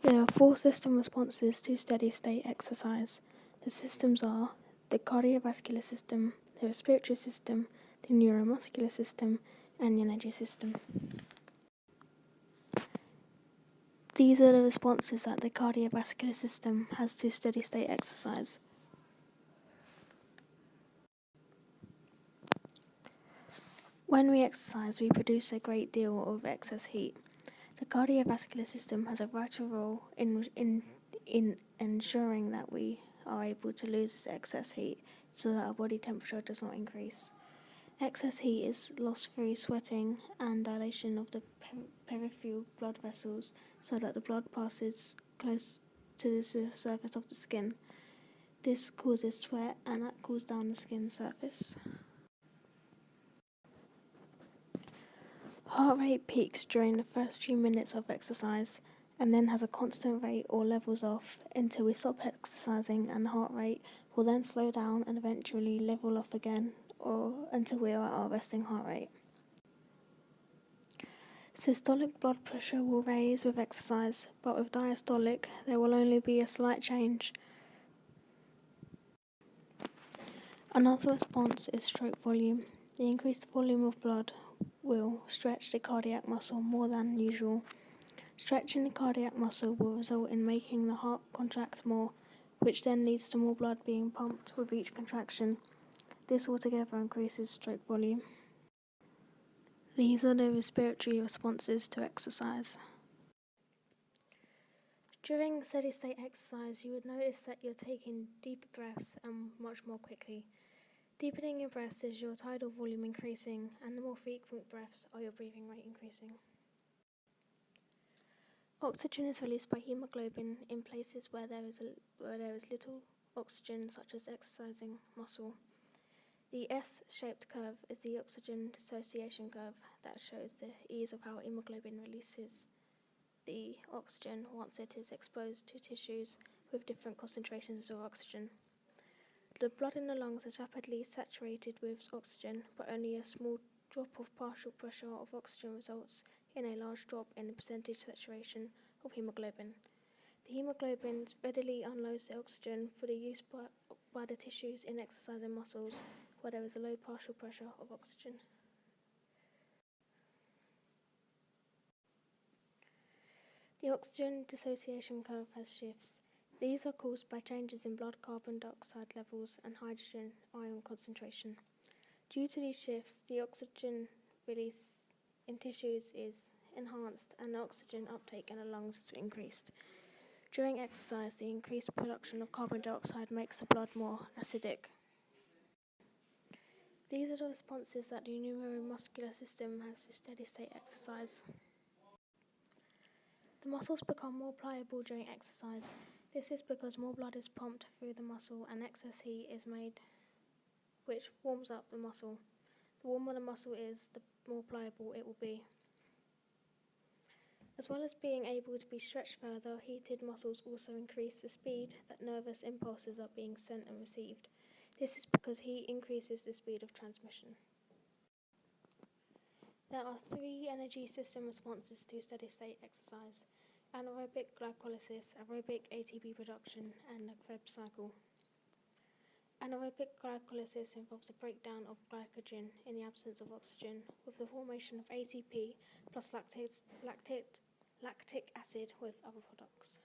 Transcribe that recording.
There are four system responses to steady-state exercise. The systems are the cardiovascular system, the respiratory system, the neuromuscular system, and the energy system. These are the responses that the cardiovascular system has to steady-state exercise. When we exercise, we produce a great deal of excess heat. The cardiovascular system has a vital role in ensuring that we are able to lose this excess heat so that our body temperature does not increase. Excess heat is lost through sweating and dilation of the peripheral blood vessels so that the blood passes close to the surface of the skin. This causes sweat and that cools down the skin surface. Heart rate peaks during the first few minutes of exercise and then has a constant rate or levels off until we stop exercising, and the heart rate will then slow down and eventually level off again or until we are at our resting heart rate. Systolic blood pressure will raise with exercise, but with diastolic there will only be a slight change. Another response is stroke volume. The increased volume of blood will stretch the cardiac muscle more than usual. Stretching the cardiac muscle will result in making the heart contract more, which then leads to more blood being pumped with each contraction. This altogether increases stroke volume. These are the respiratory responses to exercise. During steady-state exercise, you would notice that you're taking deeper breaths and much more quickly. Deepening your breaths is your tidal volume increasing, and the more frequent breaths are your breathing rate increasing. Oxygen is released by hemoglobin in places where there is little oxygen, such as exercising muscle. The S-shaped curve is the oxygen dissociation curve that shows the ease of how hemoglobin releases the oxygen once it is exposed to tissues with different concentrations of oxygen. The blood in the lungs is rapidly saturated with oxygen, but only a small drop of partial pressure of oxygen results in a large drop in the percentage saturation of hemoglobin. The hemoglobin readily unloads the oxygen for the use by the tissues in exercising muscles where there is a low partial pressure of oxygen. The oxygen dissociation curve has shifts. These are caused by changes in blood carbon dioxide levels and hydrogen ion concentration. Due to these shifts, the oxygen release in tissues is enhanced and the oxygen uptake in the lungs is increased. During exercise, the increased production of carbon dioxide makes the blood more acidic. These are the responses that the neuromuscular system has to steady-state exercise. The muscles become more pliable during exercise. This is because more blood is pumped through the muscle and excess heat is made, which warms up the muscle. The warmer the muscle is, the more pliable it will be. As well as being able to be stretched further, heated muscles also increase the speed that nervous impulses are being sent and received. This is because heat increases the speed of transmission. There are three energy system responses to steady-state exercise: anaerobic glycolysis, aerobic ATP production, and the Krebs cycle. Anaerobic glycolysis involves the breakdown of glycogen in the absence of oxygen, with the formation of ATP plus lactic acid with other products.